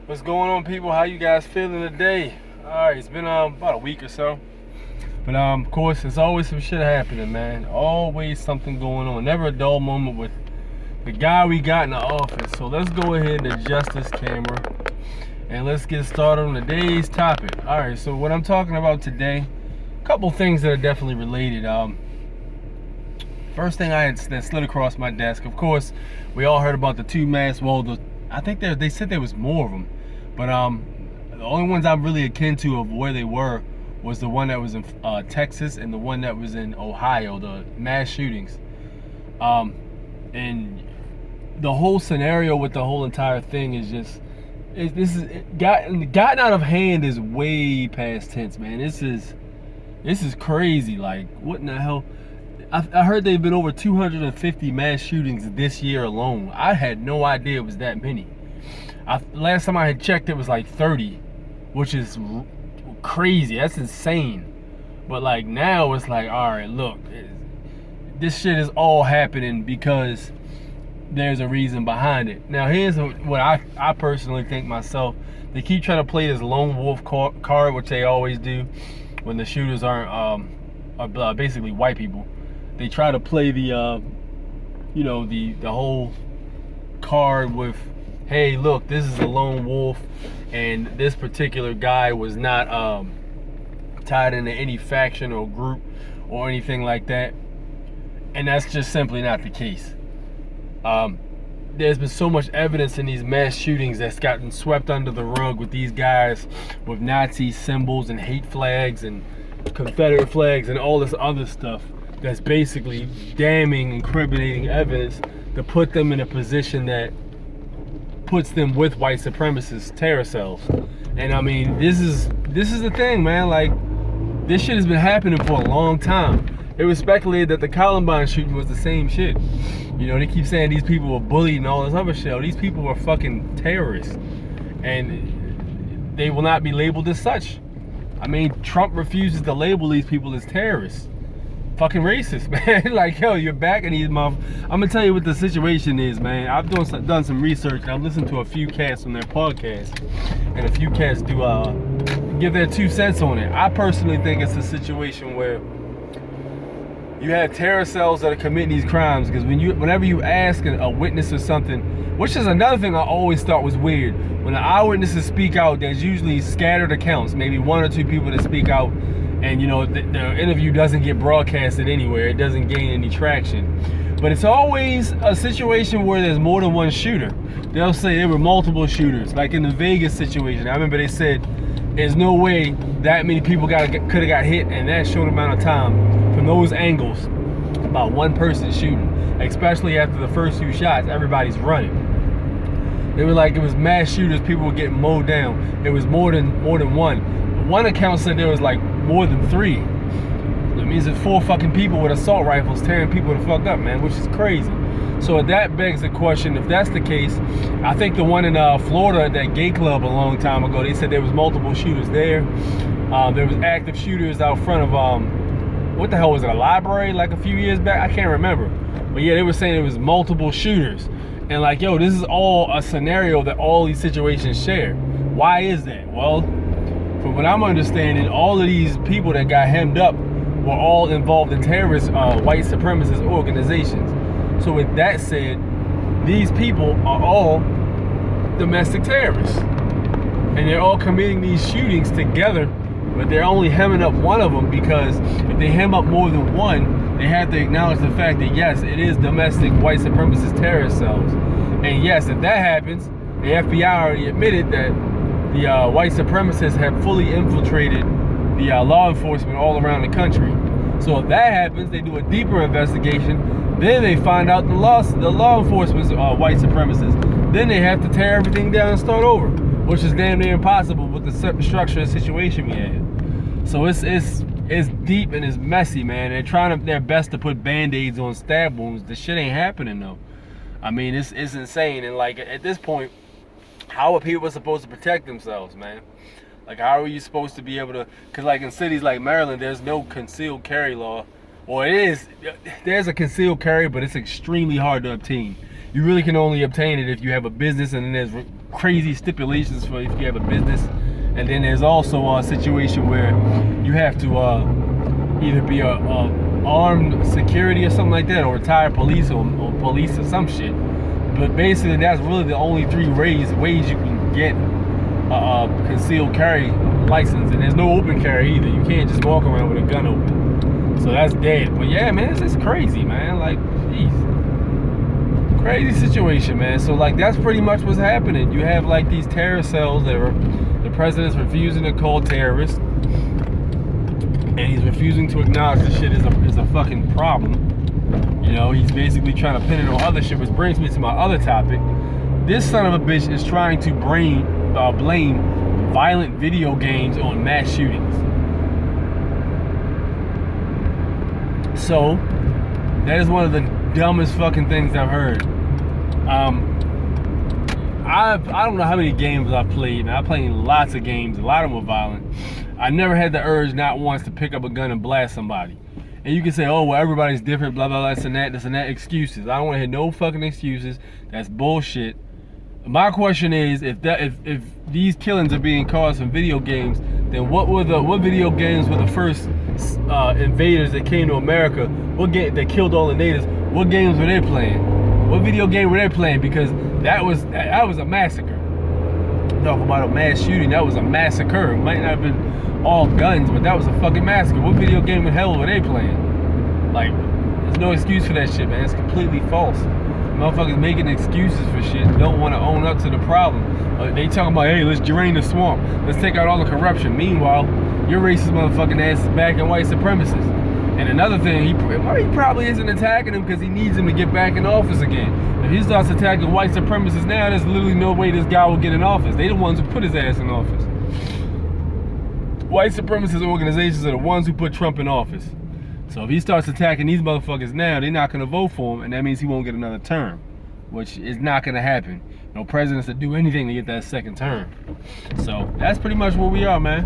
What's going on, people? How you guys feeling today? Alright, it's been about a week or so. But of course, there's always some shit happening, man. Always something going on. Never a dull moment with the guy we got in the office. So let's go ahead and adjust this camera and let's get started on today's topic. Alright, so what I'm talking about today, a couple things that are definitely related. First thing that slid across my desk, of course, we all heard about the two mass. Well, I think they said there was more of them, but the only ones I'm really akin to of where they were was the one that was in Texas and the one that was in Ohio, the mass shootings. And the whole scenario with the whole entire thing is just, gotten out of hand is way past tense, man. This is crazy. Like, what in the hell? I heard they've been over 250 mass shootings this year alone. I had no idea it was that many. Last time I had checked, it was like 30, which is crazy. That's insane. But like now, it's like, all right, look, this shit is all happening because there's a reason behind it. Now, here's what I personally think myself. They keep trying to play this lone wolf card, which they always do when the shooters are basically white people. They try to play the whole card with, hey, look, this is a lone wolf, and this particular guy was not tied into any faction or group or anything like that. And that's just simply not the case. There's been so much evidence in these mass shootings that's gotten swept under the rug with these guys with Nazi symbols and hate flags and Confederate flags and all this other stuff. That's basically damning, incriminating evidence to put them in a position that puts them with white supremacist terror cells. And I mean, this is the thing, man. Like, this shit has been happening for a long time. It was speculated that the Columbine shooting was the same shit. You know, they keep saying these people were bullied and all this other shit. These people were fucking terrorists, and they will not be labeled as such. I mean, Trump refuses to label these people as terrorists. Fucking racist, man. Like, yo, you're back in these I'm gonna tell you what the situation is, man. I've done some research, and I've listened to a few casts on their podcast, and a few casts do give their 2 cents on it. I personally think it's a situation where you have terror cells that are committing these crimes, because whenever you ask a witness or something, which is another thing I always thought was weird, when the eyewitnesses speak out, there's usually scattered accounts, maybe 1 or 2 people that speak out. And you know, the interview doesn't get broadcasted anywhere. It doesn't gain any traction. But it's always a situation where there's more than one shooter. They'll say there were multiple shooters. Like in the Vegas situation, I remember they said there's no way that many people could have got hit in that short amount of time from those angles about one person shooting. Especially after the first 2 shots, everybody's running. They were like, it was mass shooters. People were getting mowed down. It was more than one. One account said there was like more than 3. That means there's 4 fucking people with assault rifles tearing people the fuck up, man, which is crazy. So that begs the question, if that's the case, I think the one in Florida at that gay club a long time ago, they said there was multiple shooters there. There was active shooters out front of, what the hell was it, a library like a few years back? I can't remember. But yeah, they were saying there was multiple shooters. And like, yo, this is all a scenario that all these situations share. Why is that? Well, from what I'm understanding, all of these people that got hemmed up were all involved in terrorist white supremacist organizations. So with that said, these people are all domestic terrorists. And they're all committing these shootings together, but they're only hemming up one of them, because if they hem up more than one, they have to acknowledge the fact that yes, it is domestic white supremacist terrorist cells. And yes, if that happens, the FBI already admitted that the white supremacists have fully infiltrated the law enforcement all around the country. So if that happens, they do a deeper investigation. Then they find out the law enforcement's white supremacists. Then they have to tear everything down and start over, which is damn near impossible with the structure and situation we had. So it's deep and it's messy, man. They're trying their best to put band-aids on stab wounds. The shit ain't happening though. I mean, it's insane. And like at this point, how are people supposed to protect themselves, man? Like, how are you supposed to be able to, because like in cities like Maryland, there's no concealed carry law. Or there's a concealed carry, but it's extremely hard to obtain. you really can only obtain it if you have a business, and then there's crazy stipulations for if you have a business. And then there's also a situation where you have to either be a armed security or something like that, or retired police or police or some shit. But basically, that's really the only three ways you can get concealed carry license. And there's no open carry either. You can't just walk around with a gun open. So that's dead. But yeah, man, it's just crazy, man. Like, jeez. Crazy situation, man. So like, that's pretty much what's happening. You have like these terror cells that are, the president's refusing to call terrorists, and he's refusing to acknowledge this shit is a fucking problem. You know, he's basically trying to pin it on other shit, which brings me to my other topic. This son of a bitch is trying to blame violent video games on mass shootings. So, that is one of the dumbest fucking things I've heard. I don't know how many games I've played. I've played lots of games. A lot of them were violent. I never had the urge, not once, to pick up a gun and blast somebody. And you can say, oh, well, everybody's different, blah, blah, blah, this and that, excuses. I don't want to hear no fucking excuses. That's bullshit. My question is, if these killings are being caused from video games, then what video games were the first invaders that came to America? What game that killed all the natives? What games were they playing? What video game were they playing? Because that was a massacre. Talk about a mass shooting. That was a massacre. It might not have been all guns, but that was a fucking massacre. What video game the hell were they playing? Like, there's no excuse for that shit, man. It's completely false. Motherfuckers making excuses for shit, don't want to own up to the problem. They talking about, hey, let's drain the swamp. Let's take out all the corruption. Meanwhile, your racist motherfucking ass is backing white supremacists. And another thing, he probably isn't attacking them because he needs them to get back in office again. If he starts attacking white supremacists now, there's literally no way this guy will get in office. They the ones who put his ass in office. White supremacist organizations are the ones who put Trump in office. So if he starts attacking these motherfuckers now, they're not going to vote for him, and that means he won't get another term, which is not going to happen. No presidents that do anything to get that second term. So that's pretty much where we are, man.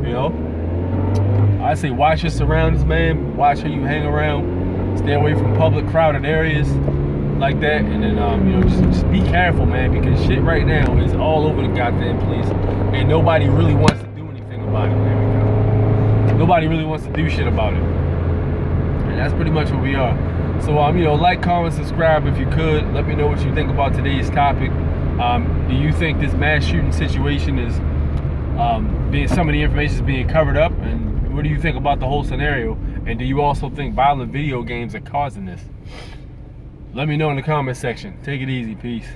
You know, I say watch your surroundings, man. Watch who you hang around. Stay away from public, crowded areas like that, and then you know, just be careful, man, because shit right now is all over the goddamn place, and nobody really wants to do anything about it. There we go. Nobody really wants to do shit about it. And that's pretty much what we are. So, you know, like, comment, subscribe if you could. Let me know what you think about today's topic. Do you think this mass shooting situation is some of the information is being covered up? And what do you think about the whole scenario? And do you also think violent video games are causing this? Let me know in the comment section. Take it easy. Peace.